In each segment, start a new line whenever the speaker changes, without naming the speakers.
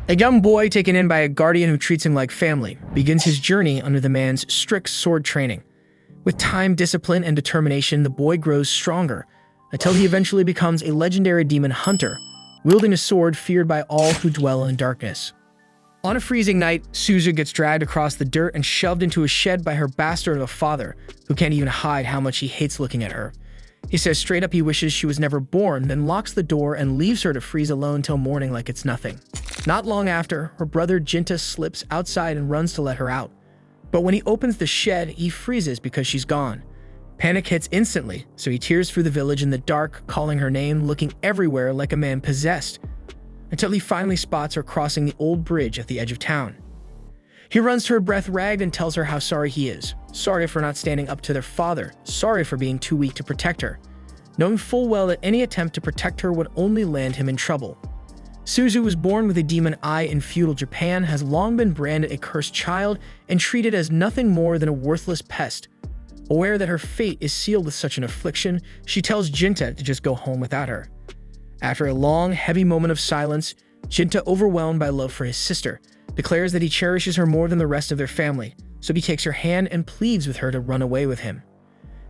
A young boy taken in by a guardian who treats him like family begins his journey under the man's strict sword training. With time, discipline, and determination, the boy grows stronger until he eventually becomes a legendary demon hunter, wielding a sword feared by all who dwell in darkness. On a freezing night, Suzu gets dragged across the dirt and shoved into a shed by her bastard of a father, who can't even hide how much he hates looking at her. He says straight up he wishes she was never born, then locks the door and leaves her to freeze alone till morning like it's nothing. Not long after, her brother Jinta slips outside and runs to let her out. But when he opens the shed, he freezes because she's gone. Panic hits instantly, so he tears through the village in the dark, calling her name, looking everywhere like a man possessed, until he finally spots her crossing the old bridge at the edge of town. He runs to her breath ragged and tells her how sorry he is. Sorry for not standing up to their father. Sorry for being too weak to protect her, knowing full well that any attempt to protect her would only land him in trouble. Suzu was born with a demon eye in feudal Japan, has long been branded a cursed child, and treated as nothing more than a worthless pest. Aware that her fate is sealed with such an affliction, she tells Jinta to just go home without her. After a long, heavy moment of silence, Jinta, overwhelmed by love for his sister, declares that he cherishes her more than the rest of their family, so he takes her hand and pleads with her to run away with him.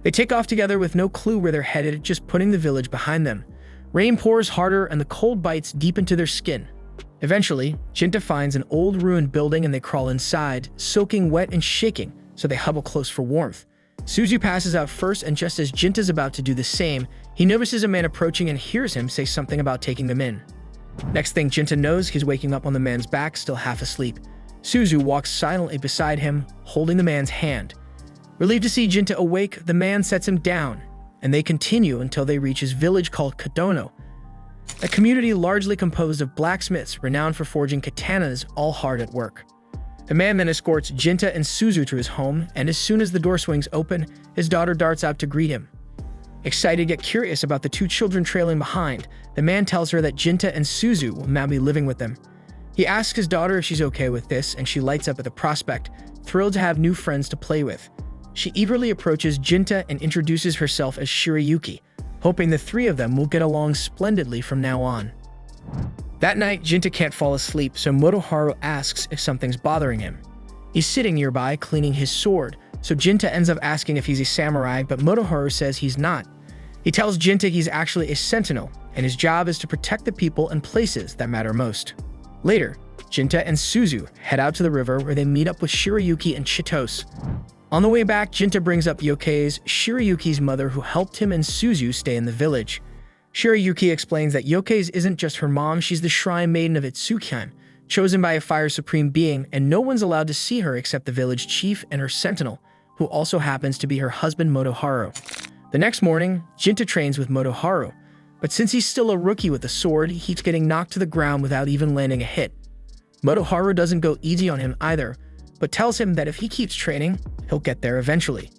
They take off together with no clue where they're headed, just putting the village behind them. Rain pours harder and the cold bites deep into their skin. Eventually, Jinta finds an old ruined building and they crawl inside, soaking wet and shaking, so they huddle close for warmth. Suzu passes out first, and just as Jinta's about to do the same, he notices a man approaching and hears him say something about taking them in. Next thing Jinta knows, he's waking up on the man's back, still half asleep. Suzu walks silently beside him, holding the man's hand. Relieved to see Jinta awake, the man sets him down, and they continue until they reach his village called Kadono, a community largely composed of blacksmiths renowned for forging katanas, all hard at work. The man then escorts Jinta and Suzu to his home, and as soon as the door swings open, his daughter darts out to greet him. Excited yet curious about the two children trailing behind, the man tells her that Jinta and Suzu will now be living with them. He asks his daughter if she's okay with this, and she lights up at the prospect, thrilled to have new friends to play with. She eagerly approaches Jinta and introduces herself as Shirayuki, hoping the three of them will get along splendidly from now on. That night, Jinta can't fall asleep, so Motoharu asks if something's bothering him. He's sitting nearby, cleaning his sword, so Jinta ends up asking if he's a samurai, but Motoharu says he's not. He tells Jinta he's actually a sentinel, and his job is to protect the people and places that matter most. Later, Jinta and Suzu head out to the river where they meet up with Shirayuki and Chitose. On the way back, Jinta brings up Yoke's, Shirayuki's mother, who helped him and Suzu stay in the village. Shirayuki explains that Yoke's isn't just her mom, she's the shrine maiden of Itsukiheim, chosen by a fire supreme being, and no one's allowed to see her except the village chief and her sentinel, who also happens to be her husband Motoharu. The next morning, Jinta trains with Motoharu, but since he's still a rookie with a sword, he keeps getting knocked to the ground without even landing a hit. Motoharu doesn't go easy on him either, but tells him that if he keeps training, he'll get there eventually.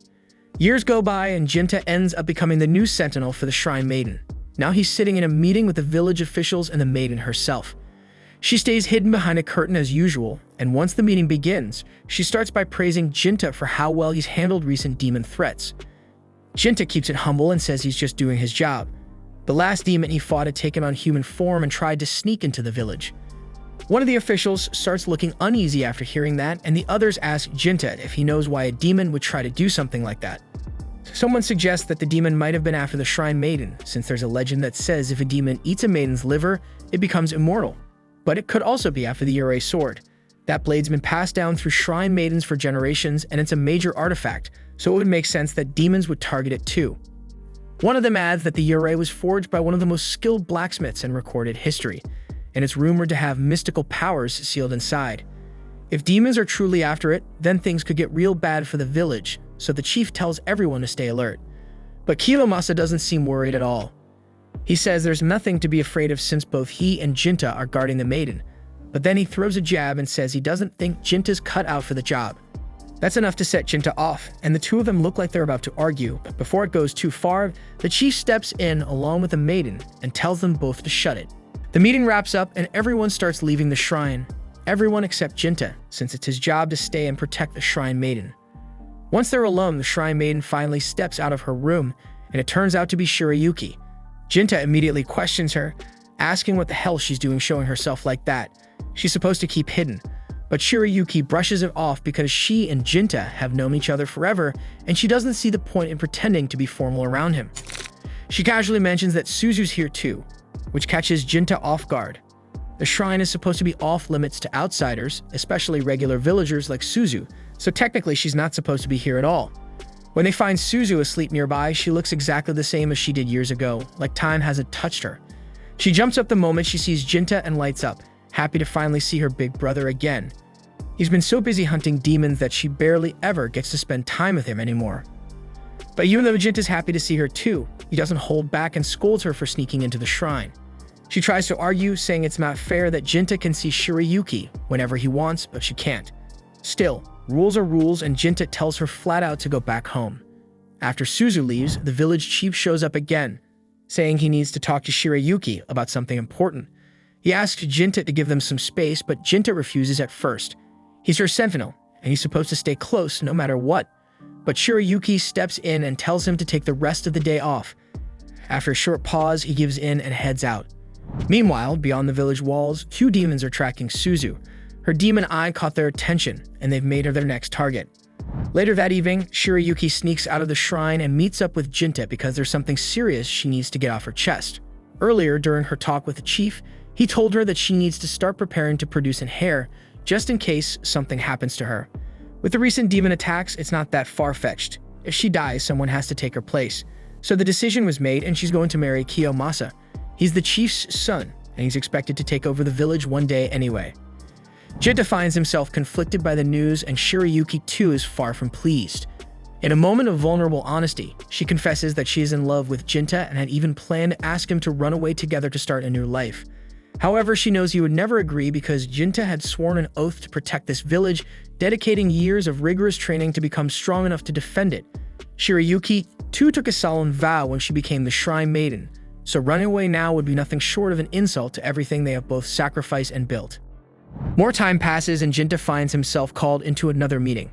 Years go by and Jinta ends up becoming the new sentinel for the Shrine Maiden. Now he's sitting in a meeting with the village officials and the maiden herself. She stays hidden behind a curtain as usual, and once the meeting begins, she starts by praising Jinta for how well he's handled recent demon threats. Jinta keeps it humble and says he's just doing his job. The last demon he fought had taken on human form and tried to sneak into the village. One of the officials starts looking uneasy after hearing that, and the others ask Jinta if he knows why a demon would try to do something like that. Someone suggests that the demon might have been after the Shrine Maiden, since there's a legend that says if a demon eats a maiden's liver, it becomes immortal. But it could also be after the Yurei sword. That blade's been passed down through Shrine Maidens for generations, and it's a major artifact, so it would make sense that demons would target it too. One of them adds that the Yurei was forged by one of the most skilled blacksmiths in recorded history, and it's rumored to have mystical powers sealed inside. If demons are truly after it, then things could get real bad for the village, so the chief tells everyone to stay alert. But Kiromasa doesn't seem worried at all. He says there's nothing to be afraid of since both he and Jinta are guarding the maiden, but then he throws a jab and says he doesn't think Jinta's cut out for the job. That's enough to set Jinta off, and the two of them look like they're about to argue, but before it goes too far, the chief steps in along with the maiden and tells them both to shut it. The meeting wraps up and everyone starts leaving the shrine. Everyone except Jinta, since it's his job to stay and protect the Shrine Maiden. Once they're alone, the Shrine Maiden finally steps out of her room, and it turns out to be Shirayuki. Jinta immediately questions her, asking what the hell she's doing showing herself like that. she's supposed to keep hidden. But Shirayuki brushes it off because she and Jinta have known each other forever, and she doesn't see the point in pretending to be formal around him. She casually mentions that Suzu's here too, which catches Jinta off guard. The shrine is supposed to be off limits to outsiders, especially regular villagers like Suzu, so technically she's not supposed to be here at all. When they find Suzu asleep nearby, she looks exactly the same as she did years ago, like time hasn't touched her. She jumps up the moment she sees Jinta and lights up, happy to finally see her big brother again. He's been so busy hunting demons that she barely ever gets to spend time with him anymore. But even though Jinta's happy to see her too, he doesn't hold back and scolds her for sneaking into the shrine. She tries to argue, saying it's not fair that Jinta can see Shirayuki whenever he wants, but she can't. Still, rules are rules, and Jinta tells her flat out to go back home. After Suzu leaves, the village chief shows up again, saying he needs to talk to Shirayuki about something important. He asks Jinta to give them some space, but Jinta refuses at first. He's her sentinel, and he's supposed to stay close no matter what. But Shirayuki steps in and tells him to take the rest of the day off. After a short pause, he gives in and heads out. Meanwhile, beyond the village walls, 2 demons are tracking Suzu. Her demon eye caught their attention, and they've made her their next target. Later that evening, Shirayuki sneaks out of the shrine and meets up with Jinta because there's something serious she needs to get off her chest. Earlier, during her talk with the chief, he told her that she needs to start preparing to produce an heir, just in case something happens to her. With the recent demon attacks, it's not that far-fetched. If she dies, someone has to take her place. So the decision was made, and she's going to marry Kiyomasa. He's the chief's son, and he's expected to take over the village one day anyway. Jinta finds himself conflicted by the news, and Shirayuki too is far from pleased. In a moment of vulnerable honesty, she confesses that she is in love with Jinta and had even planned to ask him to run away together to start a new life. However, she knows he would never agree because Jinta had sworn an oath to protect this village, dedicating years of rigorous training to become strong enough to defend it. Shirayuki too took a solemn vow when she became the Shrine Maiden, so running away now would be nothing short of an insult to everything they have both sacrificed and built. More time passes and Jinta finds himself called into another meeting.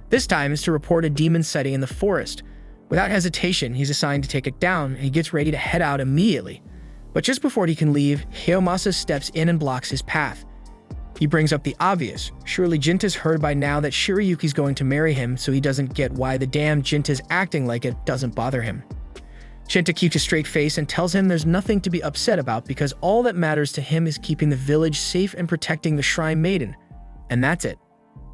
This time is to report a demon sighting in the forest. Without hesitation, he's assigned to take it down, and he gets ready to head out immediately. But just before he can leave, Kiyomasa steps in and blocks his path. He brings up the obvious. Surely Jinta's heard by now that Shirayuki's going to marry him, so he doesn't get why the damn Jinta's acting like it doesn't bother him. Jinta keeps a straight face and tells him there's nothing to be upset about because all that matters to him is keeping the village safe and protecting the Shrine Maiden. And that's it.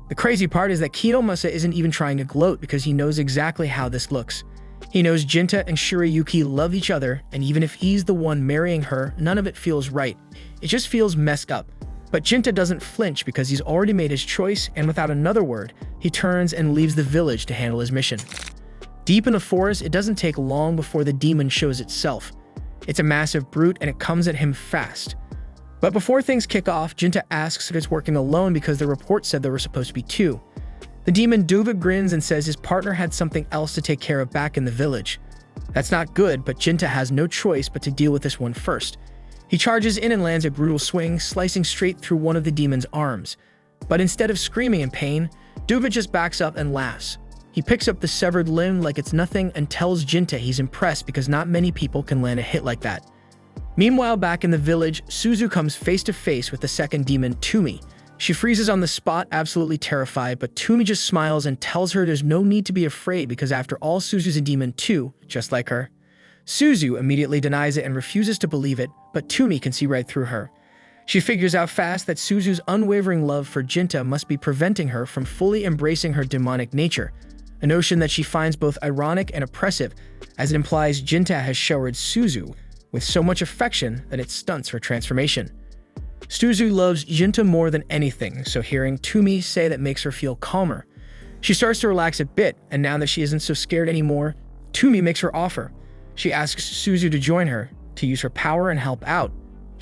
The crazy part is that Kiyomasa isn't even trying to gloat because he knows exactly how this looks. He knows Jinta and Shirayuki love each other, and even if he's the one marrying her, none of it feels right. It just feels messed up. But Jinta doesn't flinch because he's already made his choice, and without another word, he turns and leaves the village to handle his mission. Deep in the forest, it doesn't take long before the demon shows itself. It's a massive brute, and it comes at him fast. But before things kick off, Jinta asks if it's working alone because the report said there were supposed to be 2. The demon Duva grins and says his partner had something else to take care of back in the village. That's not good, but Jinta has no choice but to deal with this one first. He charges in and lands a brutal swing, slicing straight through one of the demon's arms. But instead of screaming in pain, Duva just backs up and laughs. He picks up the severed limb like it's nothing and tells Jinta he's impressed because not many people can land a hit like that. Meanwhile, back in the village, Suzu comes face to face with the second demon, Tumi. She freezes on the spot, absolutely terrified, but Tumi just smiles and tells her there's no need to be afraid because after all, Suzu's a demon too, just like her. Suzu immediately denies it and refuses to believe it, but Tumi can see right through her. She figures out fast that Suzu's unwavering love for Jinta must be preventing her from fully embracing her demonic nature, a notion that she finds both ironic and oppressive, as it implies Jinta has showered Suzu with so much affection that it stunts her transformation. Suzu loves Jinta more than anything, so hearing Tumi say that makes her feel calmer. She starts to relax a bit, and now that she isn't so scared anymore, Tumi makes her offer. She asks Suzu to join her, to use her power and help out.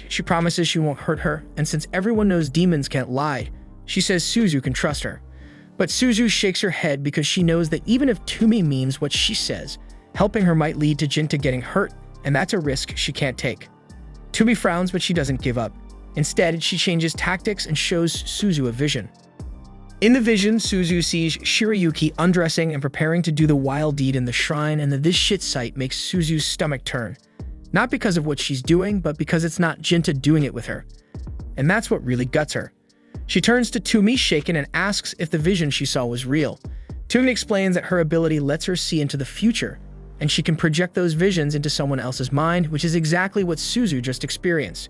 She promises she won't hurt her, and since everyone knows demons can't lie, she says Suzu can trust her. But Suzu shakes her head because she knows that even if Tumi means what she says, helping her might lead to Jinta getting hurt, and that's a risk she can't take. Tumi frowns, but she doesn't give up. Instead, she changes tactics and shows Suzu a vision. In the vision, Suzu sees Shirayuki undressing and preparing to do the wild deed in the shrine, and this shit sight makes Suzu's stomach turn. Not because of what she's doing, but because it's not Jinta doing it with her. and that's what really guts her. She turns to Tumi shaken and asks if the vision she saw was real. Tumi explains that her ability lets her see into the future, and she can project those visions into someone else's mind, which is exactly what Suzu just experienced.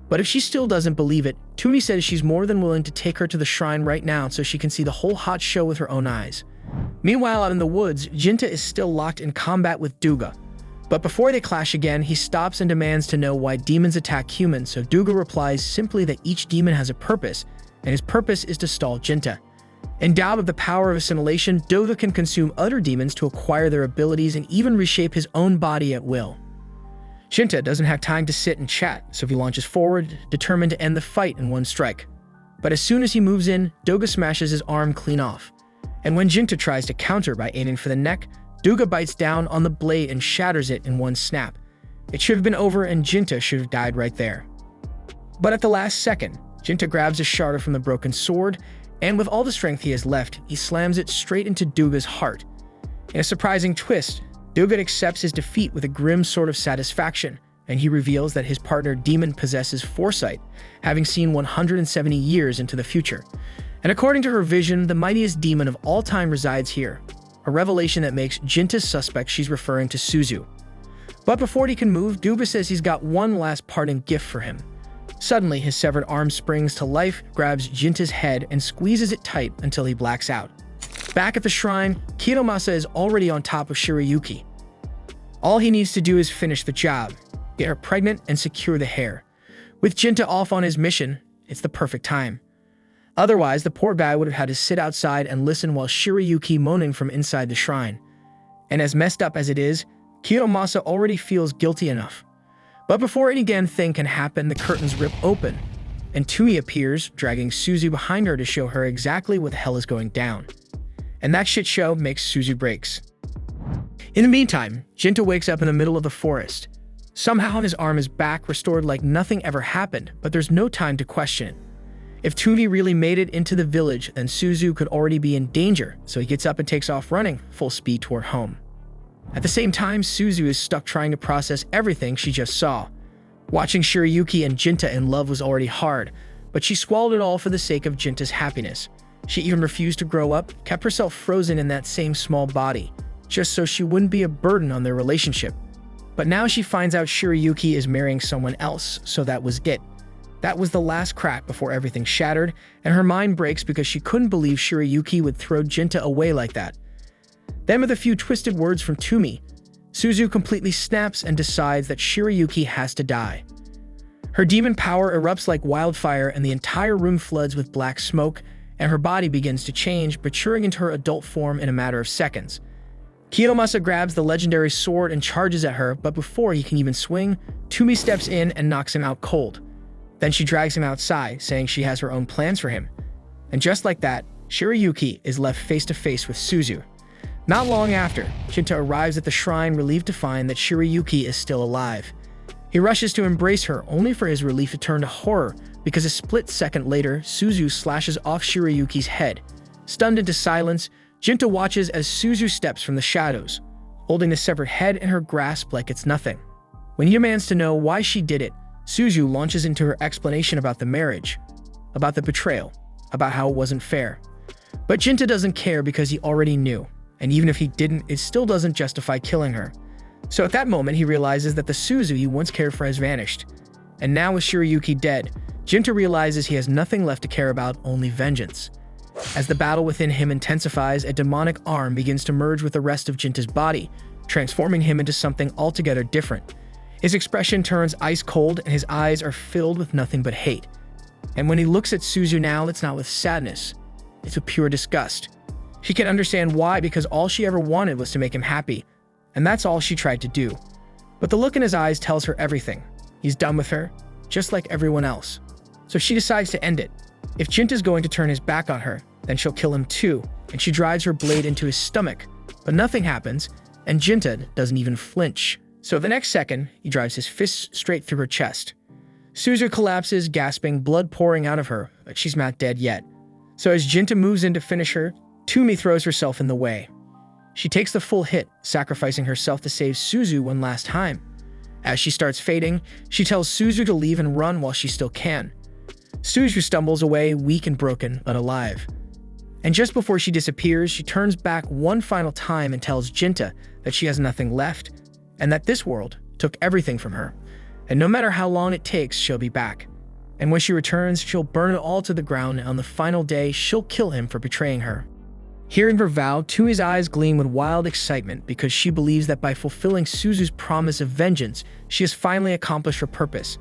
But if she still doesn't believe it, Tumi says she's more than willing to take her to the shrine right now so she can see the whole hot show with her own eyes. Meanwhile, out in the woods, Jinta is still locked in combat with Duga. But before they clash again, he stops and demands to know why demons attack humans, so Duga replies simply that each demon has a purpose, and his purpose is to stall Jinta. Endowed with the power of assimilation, Duga can consume other demons to acquire their abilities and even reshape his own body at will. Jinta doesn't have time to sit and chat, so he launches forward, determined to end the fight in one strike. But as soon as he moves in, Duga smashes his arm clean off. And when Jinta tries to counter by aiming for the neck, Duga bites down on the blade and shatters it in one snap. It should have been over and Jinta should have died right there. But at the last second, Jinta grabs a shard from the broken sword, and with all the strength he has left, he slams it straight into Duga's heart. In a surprising twist, Duga accepts his defeat with a grim sort of satisfaction, and he reveals that his partner Demon possesses foresight, having seen 170 years into the future. And according to her vision, the mightiest demon of all time resides here, a revelation that makes Jinta suspect she's referring to Suzu. But before he can move, Duga says he's got one last parting gift for him. Suddenly, his severed arm springs to life, grabs Jinta's head, and squeezes it tight until he blacks out. Back at the shrine, Kiromasa is already on top of Shirayuki. All he needs to do is finish the job, get her pregnant, and secure the heir. With Jinta off on his mission, it's the perfect time. Otherwise, the poor guy would have had to sit outside and listen while Shirayuki moaning from inside the shrine. And as messed up as it is, Kiromasa already feels guilty enough. But before any damn thing can happen, the curtains rip open, and Tui appears, dragging Suzu behind her to show her exactly what the hell is going down. And that shit show makes Suzu breaks. In the meantime, Jinta wakes up in the middle of the forest. Somehow his arm is back, restored like nothing ever happened, but there's no time to question it. If Tumi really made it into the village, then Suzu could already be in danger, so he gets up and takes off running, full speed toward home. At the same time, Suzu is stuck trying to process everything she just saw. Watching Shirayuki and Jinta in love was already hard, but she swallowed it all for the sake of Jinta's happiness. She even refused to grow up, kept herself frozen in that same small body, just so she wouldn't be a burden on their relationship. But now she finds out Shirayuki is marrying someone else, so that was it. That was the last crack before everything shattered, and her mind breaks because she couldn't believe Shirayuki would throw Jinta away like that. Then with a few twisted words from Tumi, Suzu completely snaps and decides that Shirayuki has to die. Her demon power erupts like wildfire and the entire room floods with black smoke, and her body begins to change, maturing into her adult form in a matter of seconds. Kiromasa grabs the legendary sword and charges at her, but before he can even swing, Tumi steps in and knocks him out cold. Then she drags him outside, saying she has her own plans for him. And just like that, Shirayuki is left face to face with Suzu. Not long after, Jinta arrives at the shrine, relieved to find that Shirayuki is still alive. He rushes to embrace her, only for his relief to turn to horror, because a split second later, Suzu slashes off Shirayuki's head. Stunned into silence, Jinta watches as Suzu steps from the shadows, holding the severed head in her grasp like it's nothing. When he demands to know why she did it, Suzu launches into her explanation about the marriage, about the betrayal, about how it wasn't fair. But Jinta doesn't care because he already knew. And even if he didn't, it still doesn't justify killing her. So at that moment, he realizes that the Suzu he once cared for has vanished. And now with Shirayuki dead, Jinta realizes he has nothing left to care about, only vengeance. As the battle within him intensifies, a demonic arm begins to merge with the rest of Jinta's body, transforming him into something altogether different. His expression turns ice cold and his eyes are filled with nothing but hate. And when he looks at Suzu now, it's not with sadness, it's with pure disgust. She can understand why, because all she ever wanted was to make him happy, and that's all she tried to do. But the look in his eyes tells her everything. He's done with her, just like everyone else. So she decides to end it. If Jinta's going to turn his back on her, then she'll kill him too, and she drives her blade into his stomach. But nothing happens, and Jinta doesn't even flinch. So the next second, he drives his fist straight through her chest. Suzu collapses, gasping, blood pouring out of her, but she's not dead yet. So as Jinta moves in to finish her, Tumi throws herself in the way. She takes the full hit, sacrificing herself to save Suzu one last time. As she starts fading, she tells Suzu to leave and run while she still can. Suzu stumbles away, weak and broken, but alive. And just before she disappears, she turns back one final time and tells Jinta that she has nothing left, and that this world took everything from her. And no matter how long it takes, she'll be back. And when she returns, she'll burn it all to the ground, and on the final day, she'll kill him for betraying her. Hearing her vow, Tui's eyes gleam with wild excitement because she believes that by fulfilling Suzu's promise of vengeance, she has finally accomplished her purpose.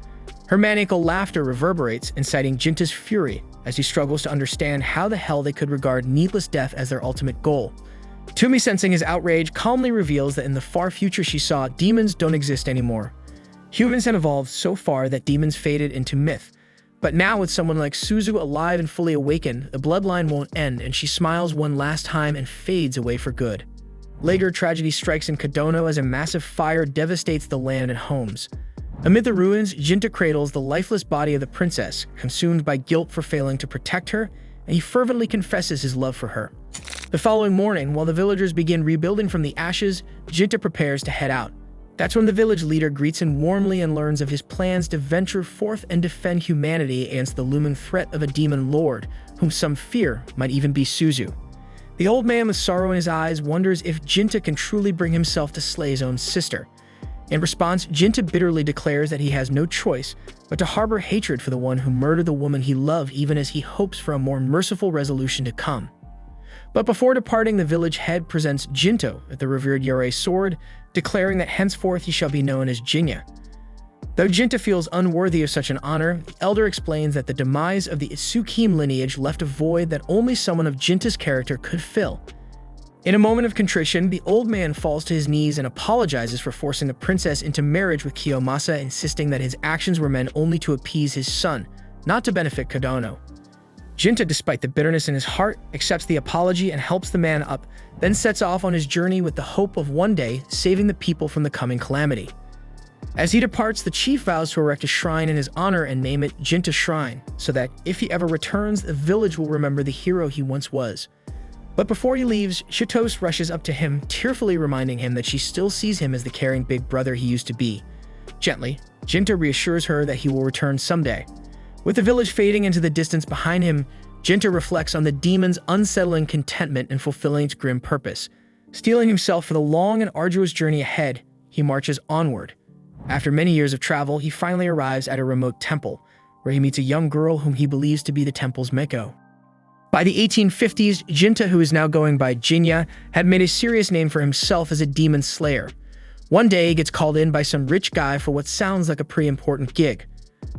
Her maniacal laughter reverberates, inciting Jinta's fury as he struggles to understand how the hell they could regard needless death as their ultimate goal. Tumi, sensing his outrage, calmly reveals that in the far future she saw, demons don't exist anymore. Humans had evolved so far that demons faded into myth. But now with someone like Suzu alive and fully awakened, the bloodline won't end, and she smiles one last time and fades away for good. Later, tragedy strikes in Kodono as a massive fire devastates the land and homes. Amid the ruins, Jinta cradles the lifeless body of the princess, consumed by guilt for failing to protect her, and he fervently confesses his love for her. The following morning, while the villagers begin rebuilding from the ashes, Jinta prepares to head out. That's when the village leader greets him warmly and learns of his plans to venture forth and defend humanity against the looming threat of a demon lord, whom some fear might even be Suzu. The old man, with sorrow in his eyes, wonders if Jinta can truly bring himself to slay his own sister. In response, Jinta bitterly declares that he has no choice but to harbor hatred for the one who murdered the woman he loved, even as he hopes for a more merciful resolution to come. But before departing, the village head presents Jinto with the revered Yurei sword, declaring that henceforth he shall be known as Jinya. Though Jinta feels unworthy of such an honor, the elder explains that the demise of the Isukim lineage left a void that only someone of Jinta's character could fill. In a moment of contrition, the old man falls to his knees and apologizes for forcing the princess into marriage with Kiyomasa, insisting that his actions were meant only to appease his son, not to benefit Kodono. Jinta, despite the bitterness in his heart, accepts the apology and helps the man up, then sets off on his journey with the hope of one day saving the people from the coming calamity. As he departs, the chief vows to erect a shrine in his honor and name it Jinta Shrine, so that if he ever returns, the village will remember the hero he once was. But before he leaves, Chitose rushes up to him, tearfully reminding him that she still sees him as the caring big brother he used to be. Gently, Jinta reassures her that he will return someday. With the village fading into the distance behind him, Jinta reflects on the demon's unsettling contentment in fulfilling its grim purpose. Steeling himself for the long and arduous journey ahead, he marches onward. After many years of travel, he finally arrives at a remote temple, where he meets a young girl whom he believes to be the temple's Miko. By the 1850s, Jinta, who is now going by Jinya, had made a serious name for himself as a demon slayer. One day, he gets called in by some rich guy for what sounds like a pretty important gig.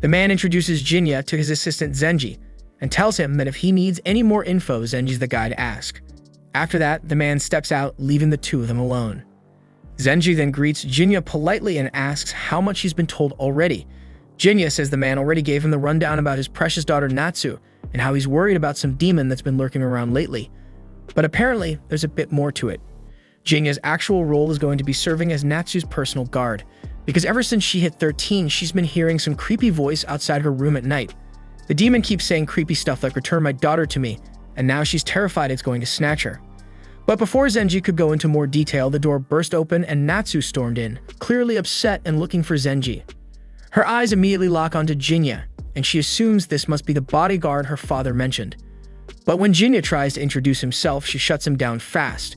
The man introduces Jinya to his assistant Zenji, and tells him that if he needs any more info, Zenji's the guy to ask. After that, the man steps out, leaving the two of them alone. Zenji then greets Jinya politely and asks how much he's been told already. Jinya says the man already gave him the rundown about his precious daughter Natsu, and how he's worried about some demon that's been lurking around lately. But apparently, there's a bit more to it. Jinya's actual role is going to be serving as Natsu's personal guard, because ever since she hit 13, she's been hearing some creepy voice outside her room at night. The demon keeps saying creepy stuff like, "Return my daughter to me," and now she's terrified it's going to snatch her. But before Zenji could go into more detail, the door burst open and Natsu stormed in, clearly upset and looking for Zenji. Her eyes immediately lock onto Jinya, and she assumes this must be the bodyguard her father mentioned. But when Jinya tries to introduce himself, she shuts him down fast.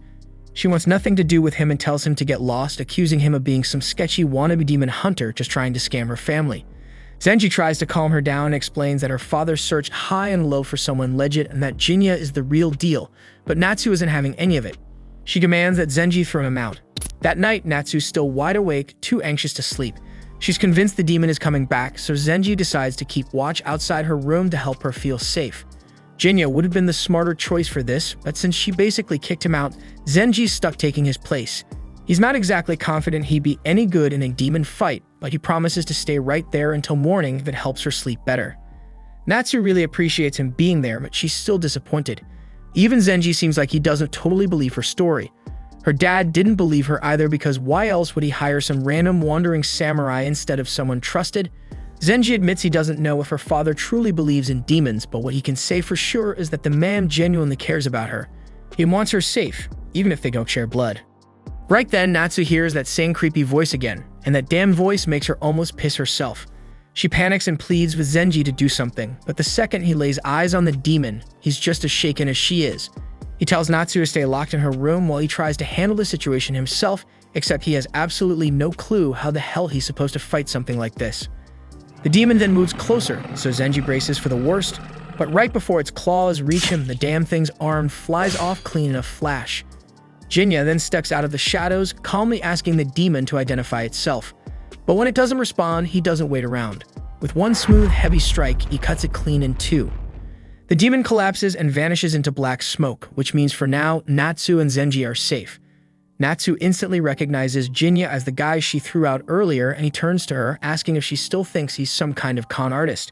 She wants nothing to do with him and tells him to get lost, accusing him of being some sketchy wannabe demon hunter just trying to scam her family. Zenji tries to calm her down and explains that her father searched high and low for someone legit and that Jinya is the real deal, but Natsu isn't having any of it. She demands that Zenji throw him out. That night, Natsu's still wide awake, too anxious to sleep. She's convinced the demon is coming back, so Zenji decides to keep watch outside her room to help her feel safe. Jinya would have been the smarter choice for this, but since she basically kicked him out, Zenji's stuck taking his place. He's not exactly confident he'd be any good in a demon fight, but he promises to stay right there until morning if it helps her sleep better. Natsu really appreciates him being there, but she's still disappointed. Even Zenji seems like he doesn't totally believe her story. Her dad didn't believe her either, because why else would he hire some random wandering samurai instead of someone trusted? Zenji admits he doesn't know if her father truly believes in demons, but what he can say for sure is that the man genuinely cares about her. He wants her safe, even if they don't share blood. Right then, Natsu hears that same creepy voice again, and that damn voice makes her almost piss herself. She panics and pleads with Zenji to do something, but the second he lays eyes on the demon, he's just as shaken as she is. He tells Natsu to stay locked in her room while he tries to handle the situation himself, except he has absolutely no clue how the hell he's supposed to fight something like this. The demon then moves closer, so Zenji braces for the worst, but right before its claws reach him, the damn thing's arm flies off clean in a flash. Jinya then steps out of the shadows, calmly asking the demon to identify itself. But when it doesn't respond, he doesn't wait around. With one smooth, heavy strike, he cuts it clean in two. The demon collapses and vanishes into black smoke, which means for now, Natsu and Zenji are safe. Natsu instantly recognizes Jinya as the guy she threw out earlier, and he turns to her, asking if she still thinks he's some kind of con artist.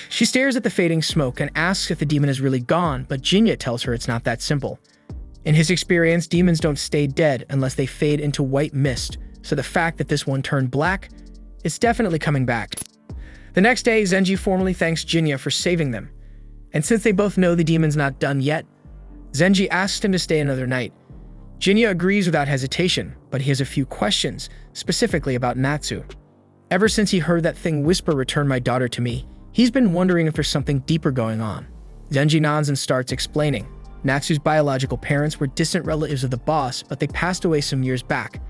She stares at the fading smoke and asks if the demon is really gone, but Jinya tells her it's not that simple. In his experience, demons don't stay dead unless they fade into white mist, so the fact that this one turned black is definitely coming back. The next day, Zenji formally thanks Jinya for saving them. And since they both know the demon's not done yet, Zenji asks him to stay another night. Jinya agrees without hesitation, but he has a few questions, specifically about Natsu. Ever since he heard that thing whisper "return my daughter to me," he's been wondering if there's something deeper going on. Zenji nods and starts explaining. Natsu's biological parents were distant relatives of the boss, but they passed away some years back.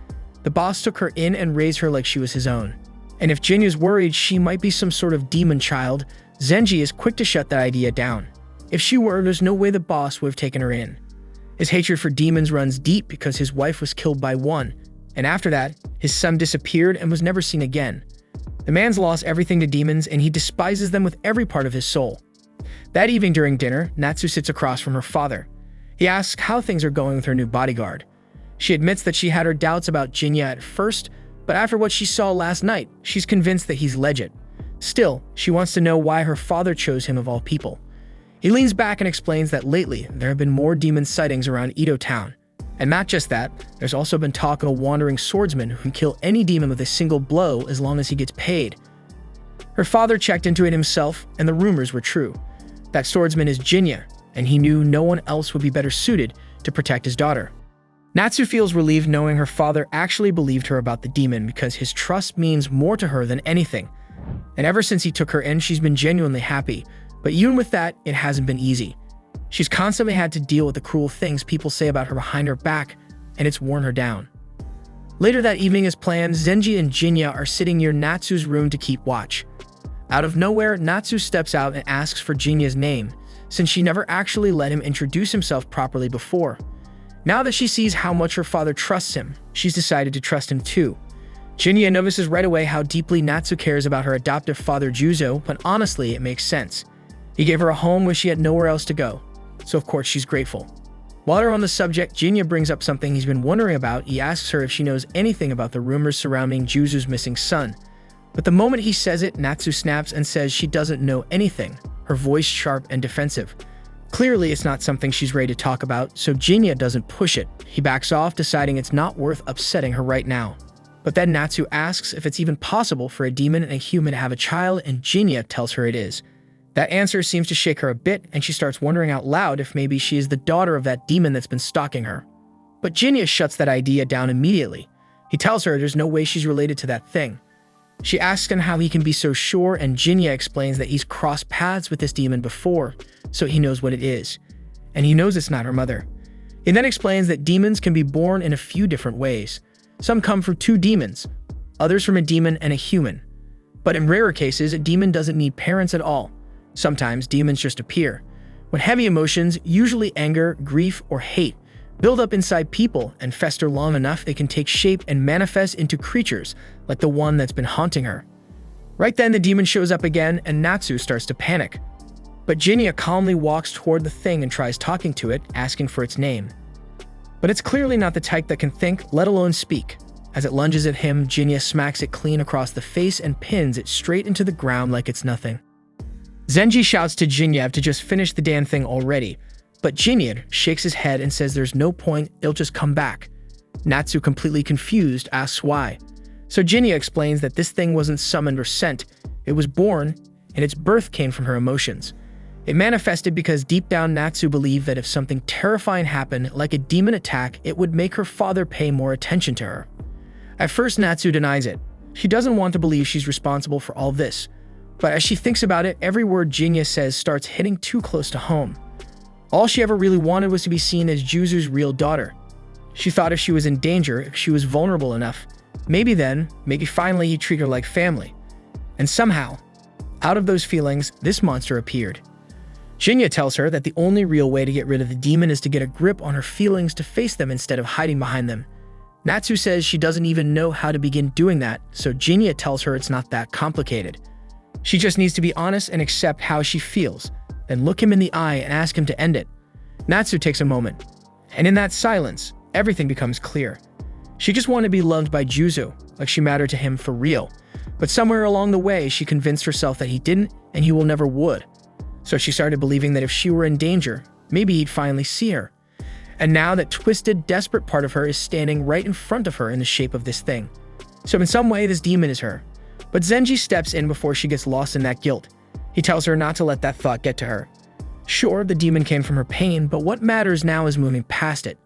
The boss took her in and raised her like she was his own. And if Jinya's worried she might be some sort of demon child, Zenji is quick to shut that idea down. If she were, there's no way the boss would have taken her in. His hatred for demons runs deep because his wife was killed by one, and after that, his son disappeared and was never seen again. The man's lost everything to demons, and he despises them with every part of his soul. That evening during dinner, Natsu sits across from her father. He asks how things are going with her new bodyguard. She admits that she had her doubts about Jinya at first, but after what she saw last night, she's convinced that he's legit. Still, she wants to know why her father chose him of all people. He leans back and explains that lately, there have been more demon sightings around Edo Town. And not just that, there's also been talk of a wandering swordsman who can kill any demon with a single blow as long as he gets paid. Her father checked into it himself, and the rumors were true. That swordsman is Jinya, and he knew no one else would be better suited to protect his daughter. Natsu feels relieved knowing her father actually believed her about the demon because his trust means more to her than anything. And ever since he took her in, she's been genuinely happy. But even with that, it hasn't been easy. She's constantly had to deal with the cruel things people say about her behind her back, and it's worn her down. Later that evening as planned, Zenji and Jinya are sitting near Natsu's room to keep watch. Out of nowhere, Natsu steps out and asks for Jinya's name, since she never actually let him introduce himself properly before. Now that she sees how much her father trusts him, she's decided to trust him too. Jinya notices right away how deeply Natsu cares about her adoptive father Juzo, but honestly, it makes sense. He gave her a home where she had nowhere else to go, so of course she's grateful. While they're on the subject, Jinya brings up something he's been wondering about. He asks her if she knows anything about the rumors surrounding Juzo's missing son. But the moment he says it, Natsu snaps and says she doesn't know anything, her voice sharp and defensive. Clearly, it's not something she's ready to talk about, so Jinya doesn't push it. He backs off, deciding it's not worth upsetting her right now. But then Natsu asks if it's even possible for a demon and a human to have a child, and Jinya tells her it is. That answer seems to shake her a bit, and she starts wondering out loud if maybe she is the daughter of that demon that's been stalking her. But Jinya shuts that idea down immediately. He tells her there's no way she's related to that thing. She asks him how he can be so sure, and Jinya explains that he's crossed paths with this demon before, so he knows what it is. And he knows it's not her mother. He then explains that demons can be born in a few different ways. Some come from two demons, others from a demon and a human. But in rarer cases, a demon doesn't need parents at all. Sometimes demons just appear. When heavy emotions, usually anger, grief, or hate, build up inside people and fester long enough, they can take shape and manifest into creatures like the one that's been haunting her. Right then, the demon shows up again and Natsu starts to panic. But Jinya calmly walks toward the thing and tries talking to it, asking for its name. But it's clearly not the type that can think, let alone speak. As it lunges at him, Jinya smacks it clean across the face and pins it straight into the ground like it's nothing. Zenji shouts to Jinya to just finish the damn thing already, but Jinya shakes his head and says there's no point, it'll just come back. Natsu, completely confused, asks why. So Jinya explains that this thing wasn't summoned or sent, it was born, and its birth came from her emotions. It manifested because deep down Natsu believed that if something terrifying happened, like a demon attack, it would make her father pay more attention to her. At first Natsu denies it, She doesn't want to believe she's responsible for all this, but as she thinks about it, every word Jinya says starts hitting too close to home. All she ever really wanted was to be seen as Juzu's real daughter. She thought if she was in danger, if she was vulnerable enough, maybe finally he'd treat her like family. And somehow, out of those feelings, this monster appeared. Jinya tells her that the only real way to get rid of the demon is to get a grip on her feelings, to face them instead of hiding behind them. Natsu says she doesn't even know how to begin doing that, so Jinya tells her it's not that complicated. She just needs to be honest and accept how she feels, then look him in the eye and ask him to end it. Natsu takes a moment, and in that silence, everything becomes clear. She just wanted to be loved by Juzu, like she mattered to him for real. But somewhere along the way, she convinced herself that he didn't, and he will never would. So she started believing that if she were in danger, maybe he'd finally see her. And now that twisted, desperate part of her is standing right in front of her in the shape of this thing. So in some way, this demon is her. But Zenji steps in before she gets lost in that guilt. He tells her not to let that thought get to her. Sure, the demon came from her pain, but what matters now is moving past it.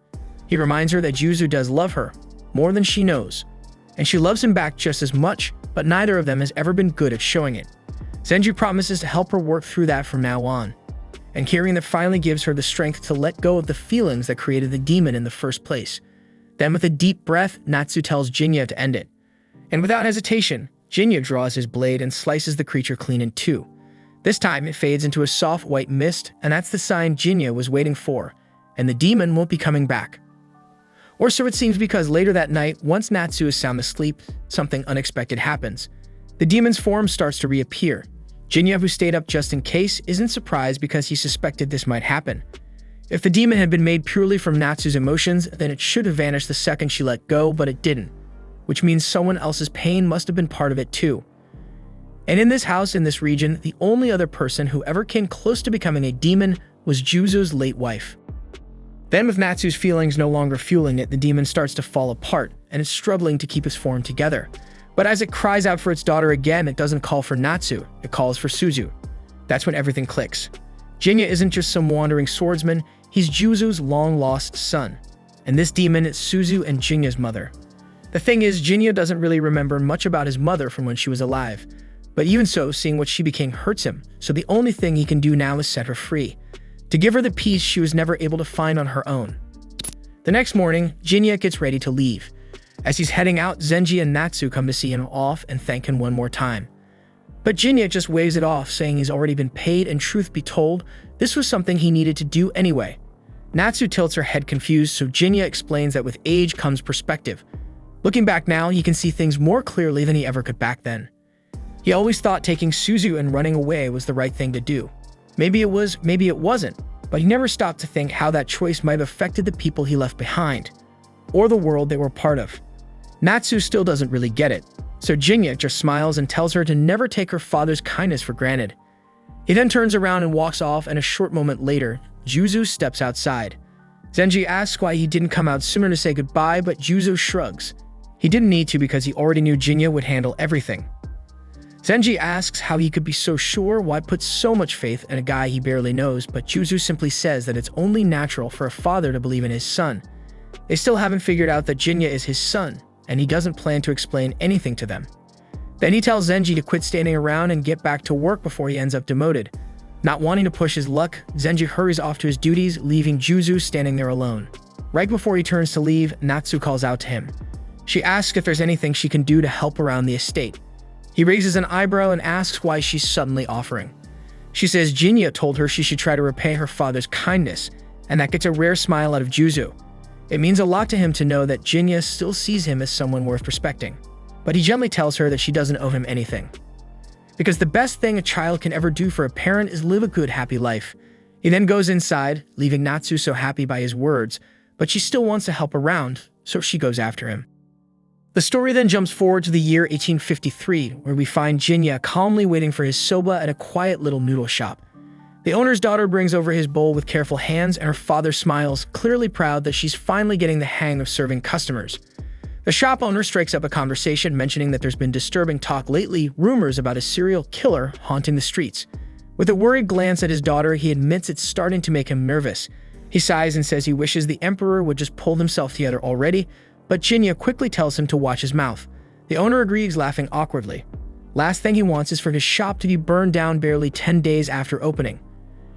He reminds her that Juzu does love her, more than she knows. And she loves him back just as much, but neither of them has ever been good at showing it. Zenji promises to help her work through that from now on. And hearing that finally gives her the strength to let go of the feelings that created the demon in the first place. Then with a deep breath, Natsu tells Jinya to end it. And without hesitation, Jinya draws his blade and slices the creature clean in two. This time it fades into a soft white mist, and that's the sign Jinya was waiting for, and the demon won't be coming back. Or so it seems, because later that night, once Natsu is sound asleep, something unexpected happens. The demon's form starts to reappear. Jinya, who stayed up just in case, isn't surprised because he suspected this might happen. If the demon had been made purely from Natsu's emotions, then it should have vanished the second she let go, but it didn't. Which means someone else's pain must have been part of it too. And in this house, in this region, the only other person who ever came close to becoming a demon was Juzu's late wife. Then with Natsu's feelings no longer fueling it, the demon starts to fall apart, and it's struggling to keep its form together. But as it cries out for its daughter again, it doesn't call for Natsu, it calls for Suzu. That's when everything clicks. Jinya isn't just some wandering swordsman, he's Juzu's long-lost son. And this demon is Suzu and Jinya's mother. The thing is, Jinya doesn't really remember much about his mother from when she was alive. But even so, seeing what she became hurts him, so the only thing he can do now is set her free, to give her the peace she was never able to find on her own. The next morning, Jinya gets ready to leave. As he's heading out, Zenji and Natsu come to see him off and thank him one more time. But Jinya just waves it off, saying he's already been paid, and truth be told, this was something he needed to do anyway. Natsu tilts her head confused, so Jinya explains that with age comes perspective. Looking back now, he can see things more clearly than he ever could back then. He always thought taking Suzu and running away was the right thing to do. Maybe it was, maybe it wasn't, but he never stopped to think how that choice might have affected the people he left behind, or the world they were part of. Natsu still doesn't really get it, so Jinya just smiles and tells her to never take her father's kindness for granted. He then turns around and walks off, and a short moment later, Juzu steps outside. Zenji asks why he didn't come out sooner to say goodbye, but Juzu shrugs. He didn't need to because he already knew Jinya would handle everything. Zenji asks how he could be so sure, why put so much faith in a guy he barely knows, but Juzu simply says that it's only natural for a father to believe in his son. They still haven't figured out that Jinya is his son, and he doesn't plan to explain anything to them. Then he tells Zenji to quit standing around and get back to work before he ends up demoted. Not wanting to push his luck, Zenji hurries off to his duties, leaving Juzu standing there alone. Right before he turns to leave, Natsu calls out to him. She asks if there's anything she can do to help around the estate. He raises an eyebrow and asks why she's suddenly offering. She says Jinya told her she should try to repay her father's kindness, and that gets a rare smile out of Juzu. It means a lot to him to know that Jinya still sees him as someone worth respecting. But he gently tells her that she doesn't owe him anything. Because the best thing a child can ever do for a parent is live a good, happy life. He then goes inside, leaving Natsu so happy by his words, but she still wants to help around, so she goes after him. The story then jumps forward to the year 1853, where we find Jinya calmly waiting for his soba at a quiet little noodle shop. The owner's daughter brings over his bowl with careful hands, and her father smiles, clearly proud that she's finally getting the hang of serving customers. The shop owner strikes up a conversation, mentioning that there's been disturbing talk lately, rumors about a serial killer haunting the streets. With a worried glance at his daughter, he admits it's starting to make him nervous. He sighs and says he wishes the emperor would just pull himself together already, but Jinya quickly tells him to watch his mouth. The owner agrees, laughing awkwardly. Last thing he wants is for his shop to be burned down barely 10 days after opening.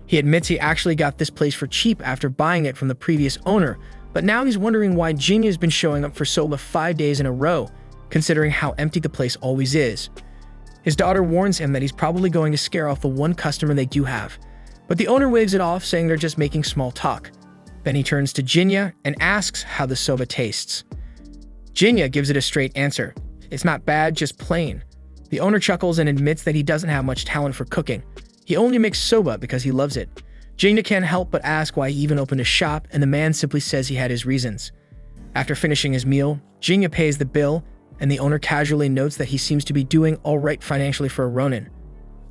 He admits he actually got this place for cheap after buying it from the previous owner, but now he's wondering why Jinya has been showing up for soba 5 days in a row, considering how empty the place always is. His daughter warns him that he's probably going to scare off the one customer they do have, but the owner waves it off, saying they're just making small talk. Then he turns to Jinya and asks how the soba tastes. Jinya gives it a straight answer. It's not bad, just plain. The owner chuckles and admits that he doesn't have much talent for cooking. He only makes soba because he loves it. Jinya can't help but ask why he even opened a shop, and the man simply says he had his reasons. After finishing his meal, Jinya pays the bill, and the owner casually notes that he seems to be doing all right financially for a ronin.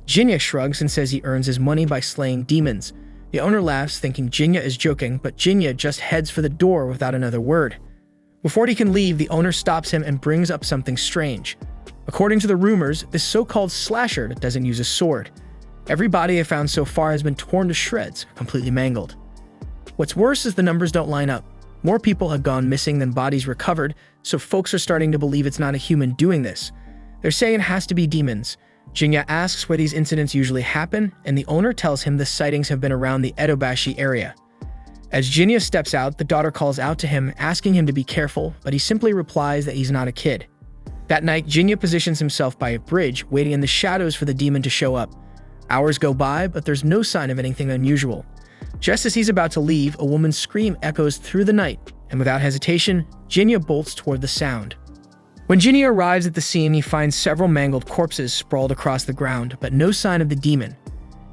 Jinya shrugs and says he earns his money by slaying demons. The owner laughs, thinking Jinya is joking, but Jinya just heads for the door without another word. Before he can leave, the owner stops him and brings up something strange. According to the rumors, this so-called slasher doesn't use a sword. Every body I've found so far has been torn to shreds, completely mangled. What's worse is the numbers don't line up. More people have gone missing than bodies recovered, so folks are starting to believe it's not a human doing this. They're saying it has to be demons. Jinya asks where these incidents usually happen, and the owner tells him the sightings have been around the Edobashi area. As Jinya steps out, the daughter calls out to him, asking him to be careful, but he simply replies that he's not a kid. That night, Jinya positions himself by a bridge, waiting in the shadows for the demon to show up. Hours go by, but there's no sign of anything unusual. Just as he's about to leave, a woman's scream echoes through the night, and without hesitation, Jinya bolts toward the sound. When Jinya arrives at the scene, he finds several mangled corpses sprawled across the ground, but no sign of the demon.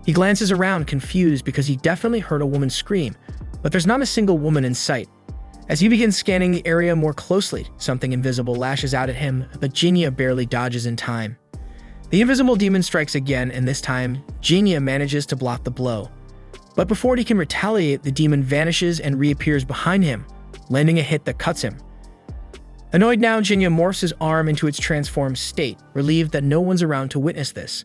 He glances around, confused because he definitely heard a woman scream, but there's not a single woman in sight. As he begins scanning the area more closely, something invisible lashes out at him, but Jinya barely dodges in time. The invisible demon strikes again, and this time, Jinya manages to block the blow. But before he can retaliate, the demon vanishes and reappears behind him, landing a hit that cuts him. Annoyed now, Jinya morphs his arm into its transformed state, relieved that no one's around to witness this.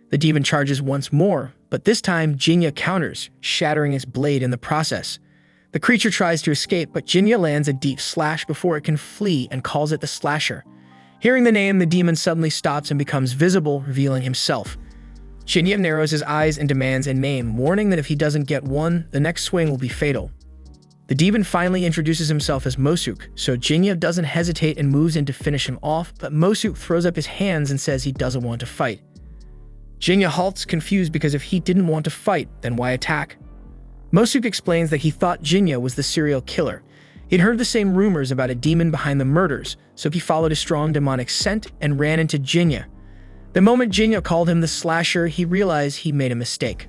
The demon charges once more, but this time Jinya counters, shattering its blade in the process. The creature tries to escape, but Jinya lands a deep slash before it can flee and calls it the Slasher. Hearing the name, the demon suddenly stops and becomes visible, revealing himself. Jinya narrows his eyes and demands a name, warning that if he doesn't get one, the next swing will be fatal. The demon finally introduces himself as Mosuk, so Jinya doesn't hesitate and moves in to finish him off, but Mosuk throws up his hands and says he doesn't want to fight. Jinya halts, confused because if he didn't want to fight, then why attack? Mosuk explains that he thought Jinya was the serial killer. He'd heard the same rumors about a demon behind the murders, so he followed a strong demonic scent and ran into Jinya. The moment Jinya called him the Slasher, he realized he made a mistake.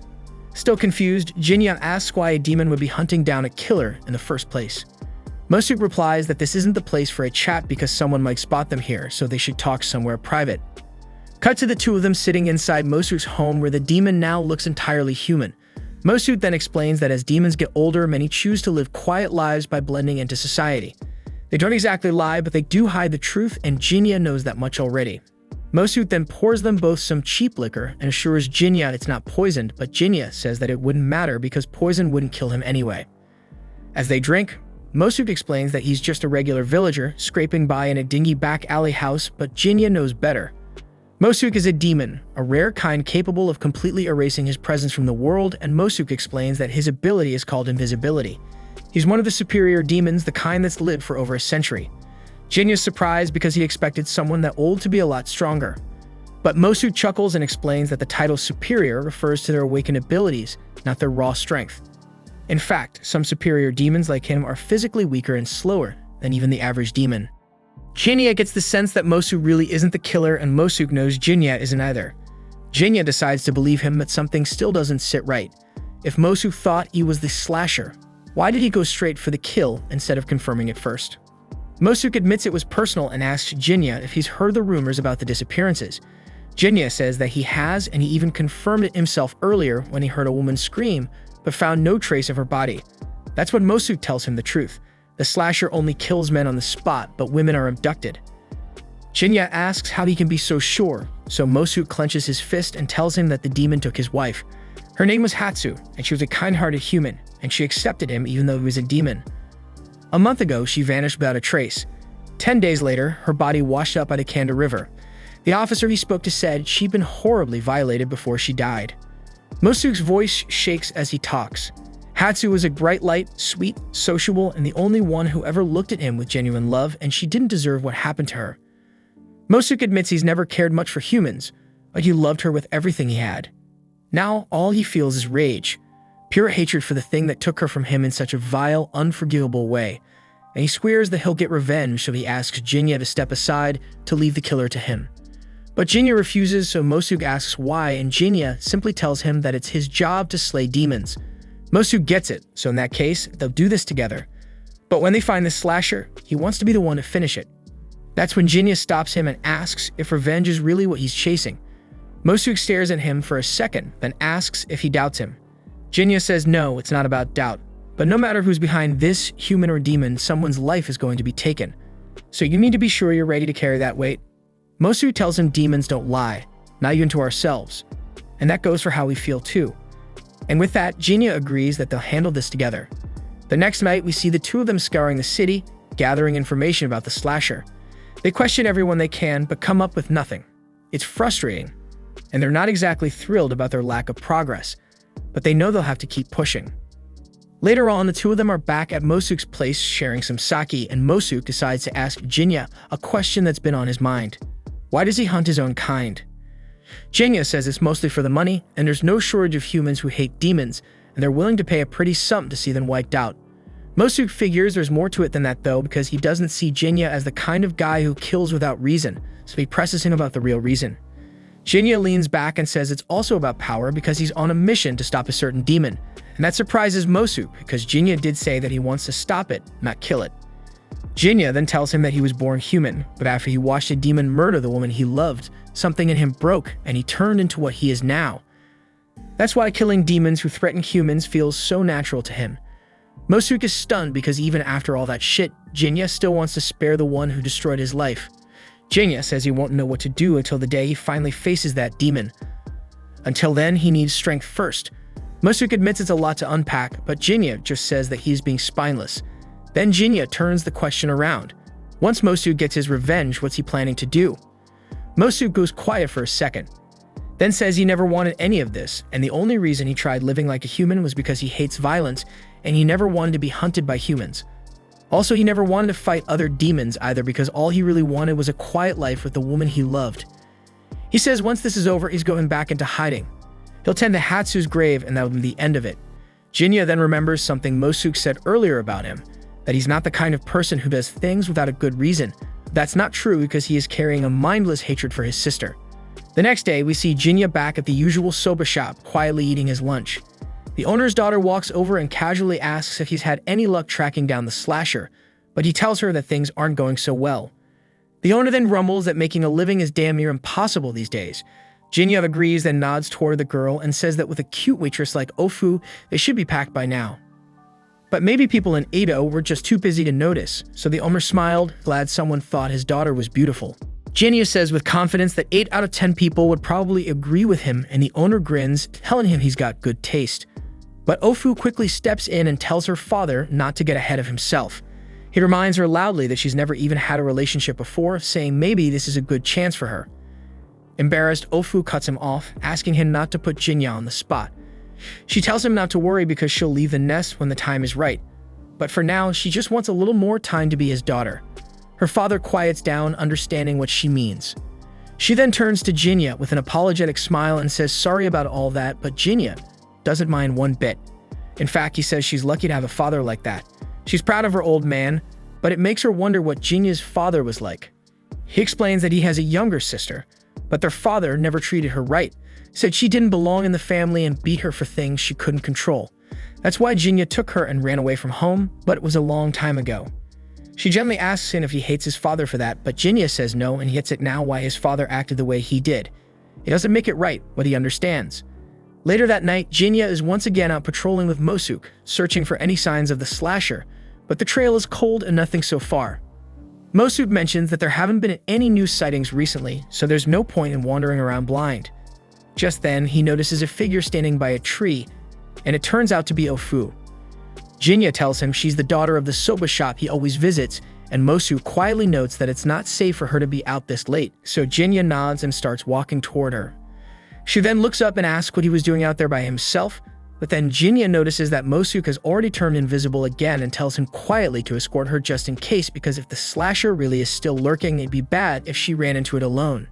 Still confused, Jinya asks why a demon would be hunting down a killer in the first place. Mosuk replies that this isn't the place for a chat because someone might spot them here, so they should talk somewhere private. Cut to the two of them sitting inside Mosuk's home, where the demon now looks entirely human. Mosuk then explains that as demons get older, many choose to live quiet lives by blending into society. They don't exactly lie, but they do hide the truth, and Jinya knows that much already. Mosuk then pours them both some cheap liquor and assures Jinya it's not poisoned, but Jinya says that it wouldn't matter because poison wouldn't kill him anyway. As they drink, Mosuk explains that he's just a regular villager, scraping by in a dingy back alley house, but Jinya knows better. Mosuk is a demon, a rare kind capable of completely erasing his presence from the world, and Mosuk explains that his ability is called invisibility. He's one of the superior demons, the kind that's lived for over a century. Jinya's surprised because he expected someone that old to be a lot stronger. But Mosuk chuckles and explains that the title superior refers to their awakened abilities, not their raw strength. In fact, some superior demons like him are physically weaker and slower than even the average demon. Jinya gets the sense that Mosuk really isn't the killer, and Mosuk knows Jinya isn't either. Jinya decides to believe him, but something still doesn't sit right. If Mosuk thought he was the Slasher, why did he go straight for the kill instead of confirming it first? Mosuk admits it was personal and asks Jinya if he's heard the rumors about the disappearances. Jinya says that he has, and he even confirmed it himself earlier when he heard a woman scream, but found no trace of her body. That's when Mosuk tells him the truth. The Slasher only kills men on the spot, but women are abducted. Jinya asks how he can be so sure, so Mosuk clenches his fist and tells him that the demon took his wife. Her name was Hatsu, and she was a kind-hearted human, and she accepted him even though he was a demon. A month ago, she vanished without a trace. 10 days later, her body washed up by the Kanda River. The officer he spoke to said she'd been horribly violated before she died. Mosuke's voice shakes as he talks. Hatsu was a bright light, sweet, sociable, and the only one who ever looked at him with genuine love, and she didn't deserve what happened to her. Mosuke admits he's never cared much for humans, but he loved her with everything he had. Now, all he feels is rage, pure hatred for the thing that took her from him in such a vile, unforgivable way, and he swears that he'll get revenge, so he asks Jinya to step aside to leave the killer to him. But Jinya refuses, so Mosuke asks why, and Jinya simply tells him that it's his job to slay demons. Mosuke gets it, so in that case, they'll do this together. But when they find the slasher, he wants to be the one to finish it. That's when Jinya stops him and asks if revenge is really what he's chasing. Mosuke stares at him for a second, then asks if he doubts him. Jinya says no, it's not about doubt. But no matter who's behind this, human or demon, someone's life is going to be taken. So you need to be sure you're ready to carry that weight. Mosuke tells him demons don't lie, not even to ourselves. And that goes for how we feel too. And with that, Jinya agrees that they'll handle this together. The next night, we see the two of them scouring the city, gathering information about the slasher. They question everyone they can, but come up with nothing. It's frustrating, and they're not exactly thrilled about their lack of progress, but they know they'll have to keep pushing. Later on, the two of them are back at Mosuke's place sharing some sake, and Mosuke decides to ask Jinya a question that's been on his mind. Why does he hunt his own kind? Jinya says it's mostly for the money, and there's no shortage of humans who hate demons, and they're willing to pay a pretty sum to see them wiped out. Mosuke figures there's more to it than that though, because he doesn't see Jinya as the kind of guy who kills without reason, so he presses him about the real reason. Jinya leans back and says it's also about power because he's on a mission to stop a certain demon, and that surprises Mosuke because Jinya did say that he wants to stop it, not kill it. Jinya then tells him that he was born human, but after he watched a demon murder the woman he loved, something in him broke and he turned into what he is now. That's why killing demons who threaten humans feels so natural to him. Mosuke is stunned because even after all that shit, Jinya still wants to spare the one who destroyed his life. Jinya says he won't know what to do until the day he finally faces that demon. Until then, he needs strength first. Mosuke admits it's a lot to unpack, but Jinya just says that he's being spineless. Then Jinya turns the question around. Once Mosuke gets his revenge, what's he planning to do? Mosuke goes quiet for a second, then says he never wanted any of this, and the only reason he tried living like a human was because he hates violence, and he never wanted to be hunted by humans. Also, he never wanted to fight other demons either because all he really wanted was a quiet life with the woman he loved. He says once this is over, he's going back into hiding. He'll tend to Hatsu's grave and that will be the end of it. Jinya then remembers something Mosuke said earlier about him, that he's not the kind of person who does things without a good reason. That's not true because he is carrying a mindless hatred for his sister. The next day, we see Jinya back at the usual soba shop, quietly eating his lunch. The owner's daughter walks over and casually asks if he's had any luck tracking down the slasher, but he tells her that things aren't going so well. The owner then rumbles that making a living is damn near impossible these days. Jinya agrees, then nods toward the girl and says that with a cute waitress like Ofu, they should be packed by now. But maybe people in Edo were just too busy to notice, so the owner smiled, glad someone thought his daughter was beautiful. Jinya says with confidence that 8 out of 10 people would probably agree with him, and the owner grins, telling him he's got good taste. But Ofu quickly steps in and tells her father not to get ahead of himself. He reminds her loudly that she's never even had a relationship before, saying maybe this is a good chance for her. Embarrassed, Ofu cuts him off, asking him not to put Jinya on the spot. She tells him not to worry because she'll leave the nest when the time is right. But for now, she just wants a little more time to be his daughter. Her father quiets down, understanding what she means. She then turns to Jinya with an apologetic smile and says sorry about all that, but Jinya doesn't mind one bit. In fact, he says she's lucky to have a father like that. She's proud of her old man, but it makes her wonder what Jinya's father was like. He explains that he has a younger sister, but their father never treated her right, said she didn't belong in the family and beat her for things she couldn't control. That's why Jinya took her and ran away from home, but it was a long time ago. She gently asks him if he hates his father for that, but Jinya says no, and he gets it now why his father acted the way he did. It doesn't make it right, but he understands. Later that night, Jinya is once again out patrolling with Mosuke, searching for any signs of the slasher, but the trail is cold and nothing so far. Mosuke mentions that there haven't been any new sightings recently, so there's no point in wandering around blind. Just then, he notices a figure standing by a tree, and it turns out to be Ofu. Jinya tells him she's the daughter of the soba shop he always visits, and Mosu quietly notes that it's not safe for her to be out this late, so Jinya nods and starts walking toward her. She then looks up and asks what he was doing out there by himself, but then Jinya notices that Mosu has already turned invisible again and tells him quietly to escort her just in case, because if the slasher really is still lurking, it'd be bad if she ran into it alone.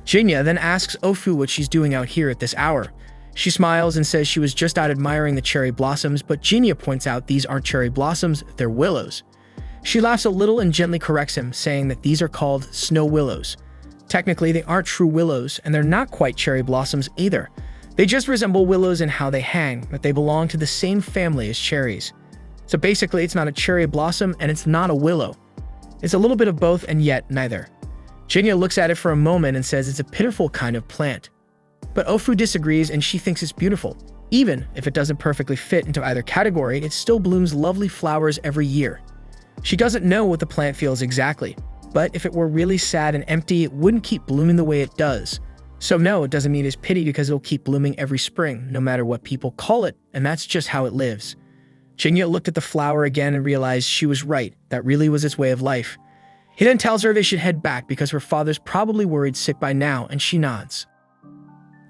Jinya then asks Ofu what she's doing out here at this hour. She smiles and says she was just out admiring the cherry blossoms, but Jinya points out these aren't cherry blossoms, they're willows. She laughs a little and gently corrects him, saying that these are called snow willows. Technically, they aren't true willows, and they're not quite cherry blossoms either. They just resemble willows in how they hang, but they belong to the same family as cherries. So basically, it's not a cherry blossom and it's not a willow. It's a little bit of both and yet neither. Jinya looks at it for a moment and says it's a pitiful kind of plant. But Ofu disagrees and she thinks it's beautiful. Even if it doesn't perfectly fit into either category, it still blooms lovely flowers every year. She doesn't know what the plant feels exactly, but if it were really sad and empty, it wouldn't keep blooming the way it does. So no, it doesn't need his pity because it'll keep blooming every spring, no matter what people call it, and that's just how it lives. Jinya looked at the flower again and realized she was right, that really was its way of life. He then tells her they should head back because her father's probably worried sick by now, and she nods.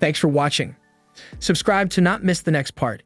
Thanks for watching. Subscribe to not miss the next part.